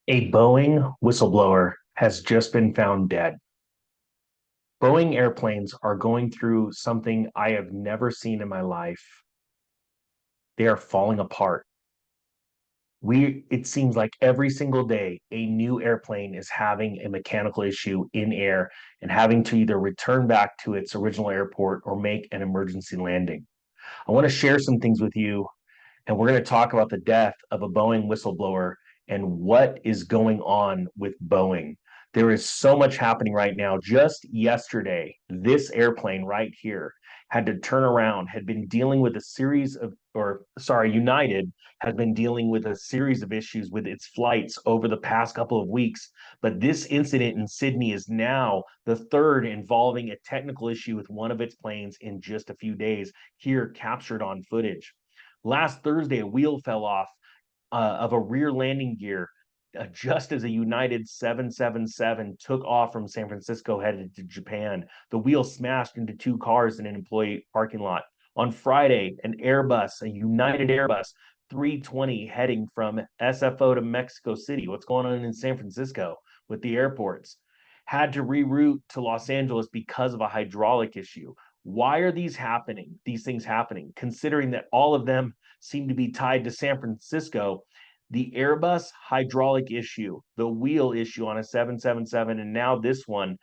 A Boeing whistleblower has just been found dead. Boeing airplanes are going through something I have never seen in my life. They are falling apart. It seems like every single day a new airplane is having a mechanical issue in air and having to either return back to its original airport or make an emergency landing. I want to share some things with you, and we're going to talk about the death of a Boeing whistleblower and what is going on with Boeing. There is so much happening right now. Just yesterday, this airplane right here had to turn around, had been dealing with a series of, or sorry, United has been dealing with a series of issues with its flights over the past couple of weeks. But this incident in Sydney is now the third involving a technical issue with one of its planes in just a few days, here captured on footage. Last Thursday, a wheel fell off of a rear landing gear just as a United 777 took off from San Francisco headed to Japan. The wheel smashed into two cars in an employee parking lot. On Friday, an Airbus, a United Airbus 320 heading from SFO to Mexico City. What's going on in San Francisco with the airports? Had to reroute to Los Angeles because of a hydraulic issue. Why are these things happening, considering that all of them seem to be tied to San Francisco? The Airbus hydraulic issue, the wheel issue on a 777, and now this one,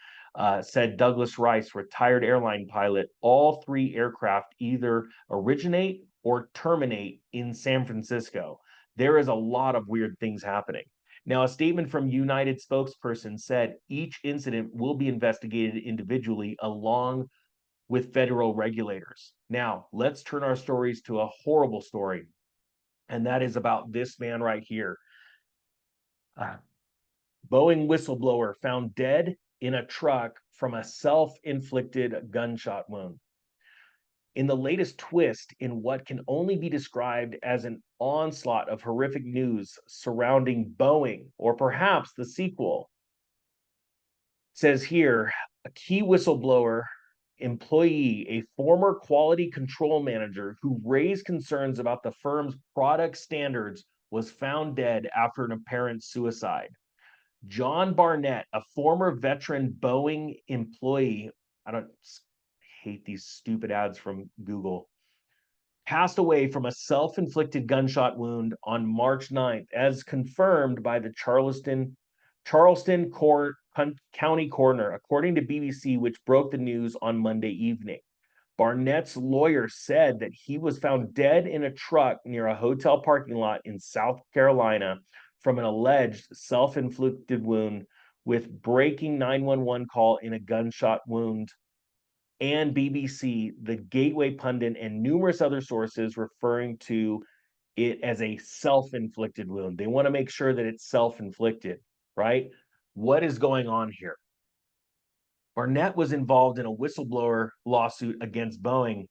said Douglas Rice, retired airline pilot. All three aircraft either originate or terminate in San Francisco. There is a lot of weird things happening. Now, a statement from United spokesperson said each incident will be investigated individually along with federal regulators. Now, let's turn our stories to a horrible story, and that is about this man right here. Uh, Boeing whistleblower found dead in a truck from a self inflicted gunshot wound. In the latest twist in what can only be described as an onslaught of horrific news surrounding Boeing, or perhaps the sequel, says here a key whistleblower employee, a former quality control manager who raised concerns about the firm's product standards, was found dead after an apparent suicide. John Barnett, a former veteran Boeing employee, I don't hate these stupid ads from Google, passed away from a self inflicted gunshot wound on March 9th, as confirmed by the Charleston County coroner, according to BBC, which broke the news on Monday evening. Barnett's lawyer said that he was found dead in a truck near a hotel parking lot in South Carolina from an alleged self inflicted wound, with breaking 911 call in a gunshot wound, and BBC, the Gateway Pundit, and numerous other sources referring to it as a self inflicted wound. They want to make sure that it's self inflicted, right? What is going on here? Barnett was involved in a whistleblower lawsuit against Boeing,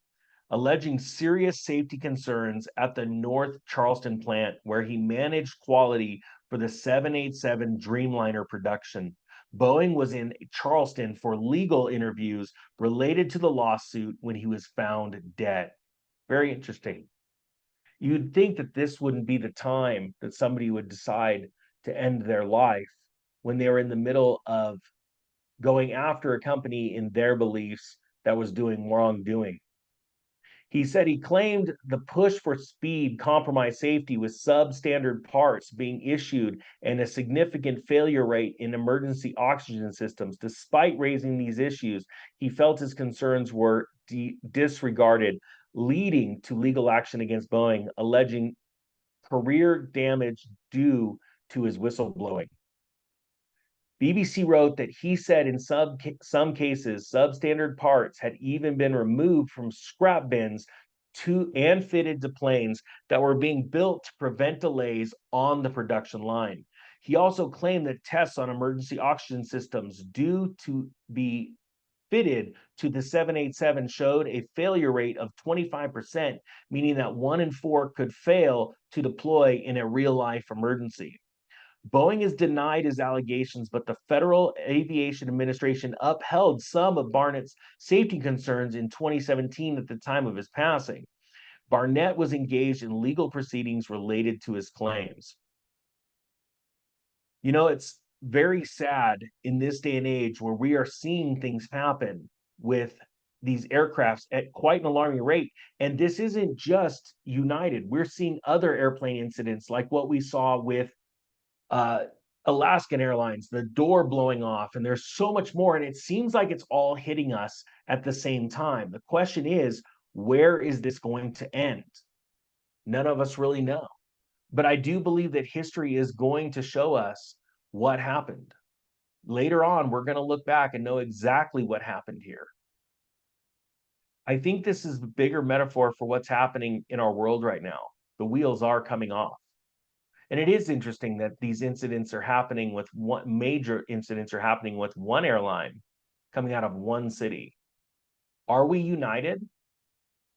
alleging serious safety concerns at the North Charleston plant where he managed quality for the 787 Dreamliner production. Boeing was in Charleston for legal interviews related to the lawsuit when he was found dead. Very interesting. You'd think that this wouldn't be the time that somebody would decide to end their life when they were in the middle of going after a company in their beliefs that was doing wrongdoing. He said he claimed the push for speed compromised safety with substandard parts being issued and a significant failure rate in emergency oxygen systems. Despite raising these issues, he felt his concerns were disregarded, leading to legal action against Boeing, alleging career damage due to his whistleblowing. BBC wrote that he said in some cases, substandard parts had even been removed from scrap bins and fitted to planes that were being built to prevent delays on the production line. He also claimed that tests on emergency oxygen systems due to be fitted to the 787 showed a failure rate of 25%, meaning that 1 in 4 could fail to deploy in a real life emergency. Boeing has denied his allegations, but the Federal Aviation Administration upheld some of Barnett's safety concerns in 2017 at the time of his passing. Barnett was engaged in legal proceedings related to his claims. It's very sad in this day and age where we are seeing things happen with these aircrafts at quite an alarming rate. And this isn't just United. We're seeing other airplane incidents like what we saw with uh, Alaskan Airlines, the door blowing off, and there's so much more. And it seems like it's all hitting us at the same time. The question is, where is this going to end? None of us really know. But I do believe that history is going to show us what happened. Later on, we're going to look back and know exactly what happened here. I think this is a bigger metaphor for what's happening in our world right now. The wheels are coming off. And it is interesting that these incidents are happening with one major incidents are happening with one airline coming out of one city. Are we united?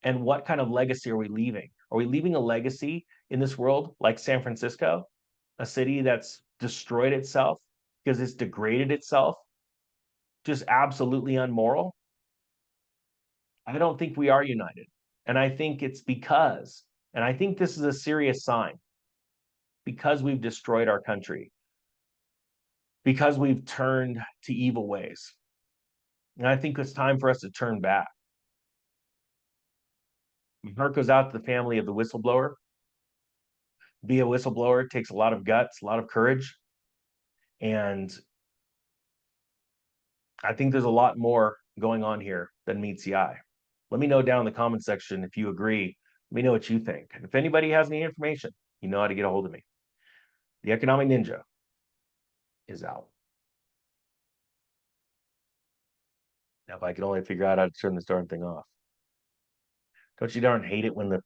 And what kind of legacy are we leaving? Are we leaving a legacy in this world like San Francisco, a city that's destroyed itself because it's degraded itself, just absolutely unmoral? I don't think we are united. And I think it's because, and I think this is a serious sign, because we've destroyed our country, because we've turned to evil ways. And I think it's time for us to turn back. My heart goes out to the family of the whistleblower. Be a whistleblower takes a lot of guts, a lot of courage. And I think there's a lot more going on here than meets the eye. Let me know down in the comment section if you agree. Let me know what you think. And if anybody has any information, you know how to get a hold of me. The Economic Ninja is out. Now, if I could only figure out how to turn this darn thing off. Don't you darn hate it when the